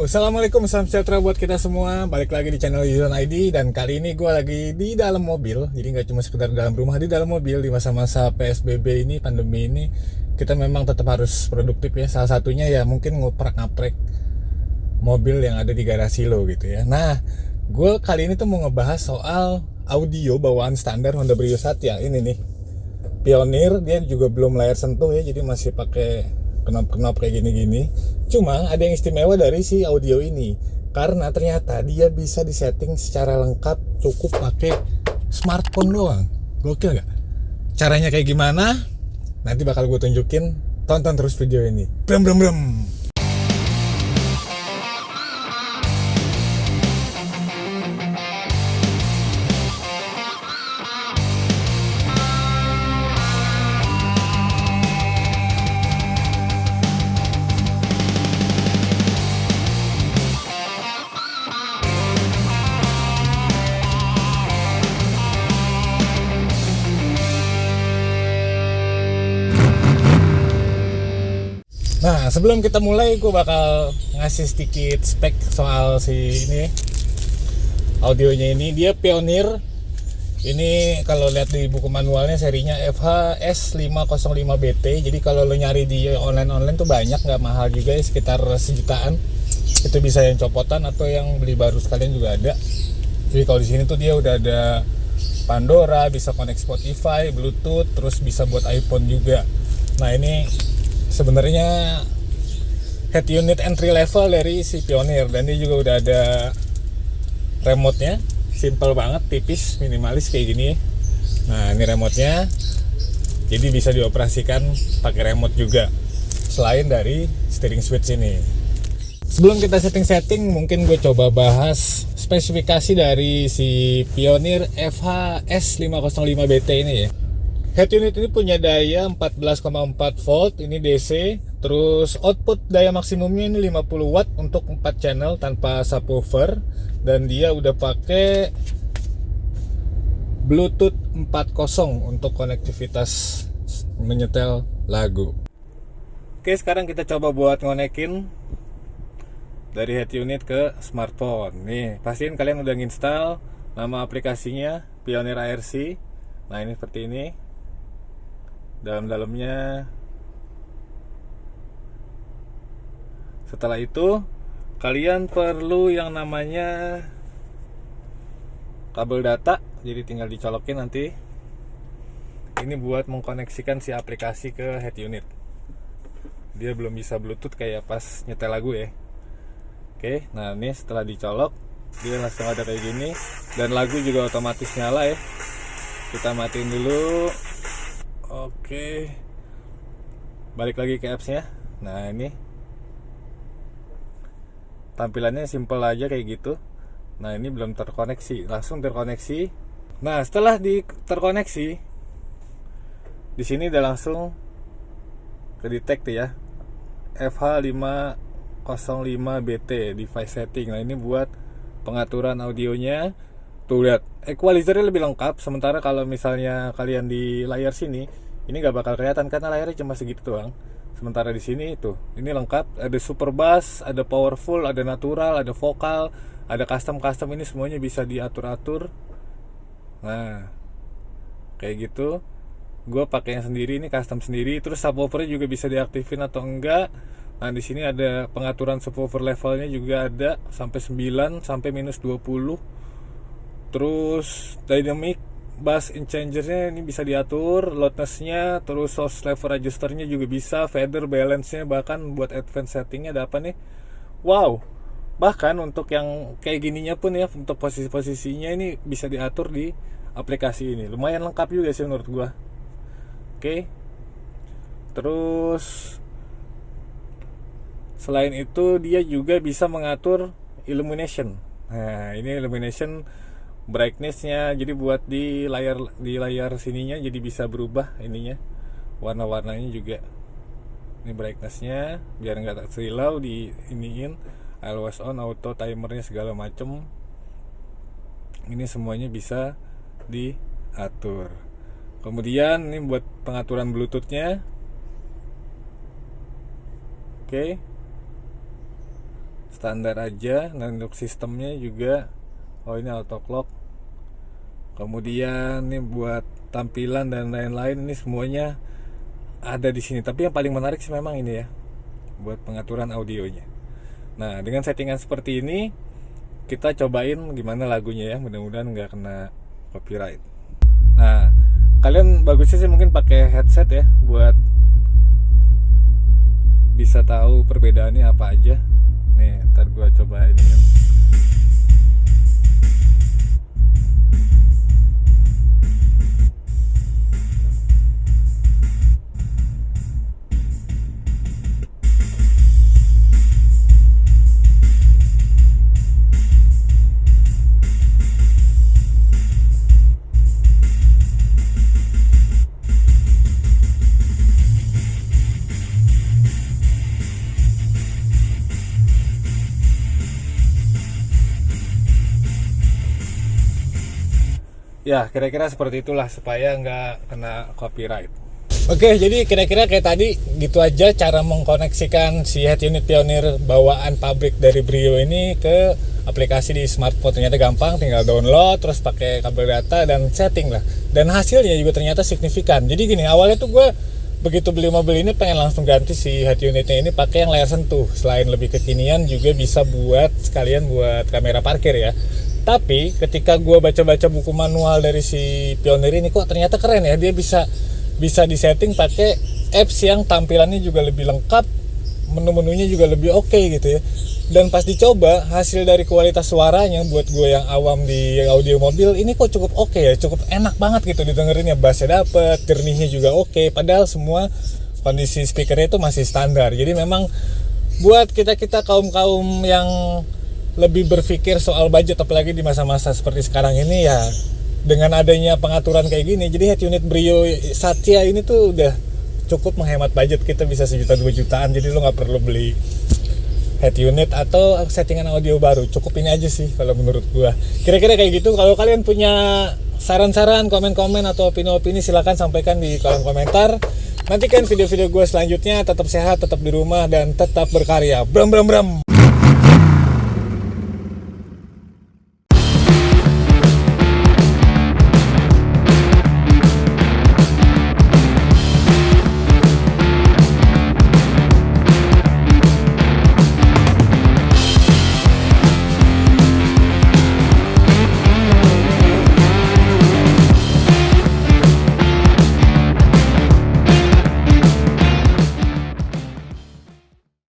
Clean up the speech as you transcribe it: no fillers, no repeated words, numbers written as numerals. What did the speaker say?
Yo, assalamualaikum, salam sejahtera buat kita semua. Balik lagi di channel Yuzon ID. Dan kali ini gue lagi di dalam mobil. Jadi nggak cuma sekedar dalam rumah, di dalam mobil. Di masa-masa PSBB ini, pandemi ini, kita memang tetap harus produktif ya. Salah satunya ya mungkin ngoprak-ngaprek mobil yang ada di garasi lo gitu ya. Nah, gue kali ini tuh mau ngebahas soal audio bawaan standar Honda Brio Satya. Ini nih, Pioneer. Dia juga belum layar sentuh ya, jadi masih pakai knop-knop kayak gini-gini. Cuma ada yang istimewa dari si audio ini, karena ternyata dia bisa disetting secara lengkap, cukup pakai smartphone doang. Gokil gak? Caranya kayak gimana? Nanti bakal gue tunjukin. Tonton terus video ini. Bram bram bram. Nah, sebelum kita mulai, gue bakal ngasih sedikit spek soal si ini audionya ini. Dia Pioneer. Ini kalau lihat di buku manualnya serinya FHS505BT. Jadi kalau lo nyari di online tuh banyak, nggak mahal juga ya, sekitar sejutaan. Itu bisa yang copotan atau yang beli baru sekalian juga ada. Jadi kalau di sini tuh dia udah ada Pandora, bisa connect Spotify, Bluetooth, terus bisa buat iPhone juga. Nah, ini sebenarnya head unit entry level dari si Pioneer, dan dia juga udah ada remote-nya, simple banget, tipis, minimalis kayak gini. Nah, ini remote-nya, jadi bisa dioperasikan pakai remote juga selain dari steering switch ini. Sebelum kita setting, mungkin gue coba bahas spesifikasi dari si Pioneer FHS505BT ini ya. Head unit ini punya daya 14,4 volt, ini DC. Terus output daya maksimumnya ini 50 watt untuk 4 channel tanpa subwoofer. Dan dia udah pakai Bluetooth 4.0 untuk konektivitas menyetel lagu. Oke, sekarang kita coba buat ngonekin dari head unit ke smartphone. Nih, pastiin kalian udah nginstal nama aplikasinya Pioneer ARC. Nah, ini seperti ini. Dalam-dalamnya. Setelah itu kalian perlu yang namanya kabel data, jadi tinggal dicolokin nanti. Ini buat mengkoneksikan si aplikasi ke head unit. Dia belum bisa Bluetooth kayak pas nyetel lagu ya. Oke, nah ini setelah dicolok dia langsung ada kayak gini, dan lagu juga otomatis nyala ya. Kita matiin dulu. Oke, balik lagi ke apps-nya. Nah, ini tampilannya simple aja kayak gitu. Nah, ini belum terkoneksi, langsung terkoneksi. Nah, setelah terkoneksi, di sini udah langsung ke detect ya, FH505BT device setting. Nah, ini buat pengaturan audionya. Tuh lihat, equalizernya lebih lengkap. Sementara kalau misalnya kalian di layar sini, ini nggak bakal kelihatan karena layarnya cuma segitu doang. Sementara di sini itu, ini lengkap. Ada super bass, ada powerful, ada natural, ada vokal, ada custom. Ini semuanya bisa diatur-atur. Nah, kayak gitu. Gue pakai yang sendiri, ini custom sendiri. Terus subwoofernya juga bisa diaktifin atau enggak. Nah, di sini ada pengaturan subwoofer levelnya juga ada sampai 9 sampai minus 20. Terus dynamic bass changernya ini bisa diatur, loudnessnya, terus source level registernya juga bisa, fader, balance-nya, bahkan buat advanced settingnya ada apa nih? Wow, bahkan untuk yang kayak gininya pun ya, untuk posisi-posisinya ini bisa diatur di aplikasi ini. Lumayan lengkap juga sih menurut gua. Oke. Terus selain itu dia juga bisa mengatur illumination. Nah, ini illumination brightness-nya, jadi buat di layar sininya jadi bisa berubah ininya, warna-warnanya juga. Ini brightness-nya biar nggak silau, di iniin always on, auto, timernya segala macem. Ini semuanya bisa diatur. Kemudian ini buat pengaturan Bluetooth-nya. Oke. standar aja. Dan untuk sistemnya juga, oh ini auto clock, kemudian ini buat tampilan dan lain-lain, ini semuanya ada di sini. Tapi yang paling menarik sih memang ini ya, buat pengaturan audionya. Nah, dengan settingan seperti ini kita cobain gimana lagunya ya, mudah-mudahan nggak kena copyright. Nah, kalian bagusnya sih mungkin pakai headset ya, buat bisa tahu perbedaannya apa aja. Nih, ntar gua coba ini kan. Ya, kira-kira seperti itulah supaya nggak kena copyright. Oke, jadi kira-kira kayak tadi gitu aja cara mengkoneksikan si head unit Pioneer bawaan pabrik dari Brio ini ke aplikasi di smartphone. Ternyata gampang, tinggal download, terus pakai kabel data dan setting lah. Dan hasilnya juga ternyata signifikan. Jadi gini, awalnya tuh gue begitu beli mobil ini pengen langsung ganti si head unitnya ini pakai yang layar sentuh. Selain lebih kekinian juga bisa buat sekalian buat kamera parkir ya. Tapi ketika gue baca-baca buku manual dari si Pioneer ini, kok ternyata keren ya, dia bisa disetting pakai apps yang tampilannya juga lebih lengkap, menu-menunya juga lebih oke gitu ya. Dan pas dicoba, hasil dari kualitas suaranya buat gue yang awam di audio mobil ini kok cukup oke ya, cukup enak banget gitu didengerinnya, bassnya dapet, jernihnya juga oke, padahal semua kondisi speakernya itu masih standar. Jadi memang buat kita kaum yang lebih berpikir soal budget, apalagi di masa-masa seperti sekarang ini ya, dengan adanya pengaturan kayak gini, jadi head unit Brio Satya ini tuh udah cukup menghemat budget. Kita bisa 1 juta 2 jutaan, jadi lo nggak perlu beli head unit atau settingan audio baru, cukup ini aja sih kalau menurut gua. Kira-kira kayak gitu. Kalau kalian punya saran-saran, komen-komen atau opini-opini, silakan sampaikan di kolom komentar. Nantikan video-video gua selanjutnya. Tetap sehat, tetap di rumah, dan tetap berkarya. Bram bram bram.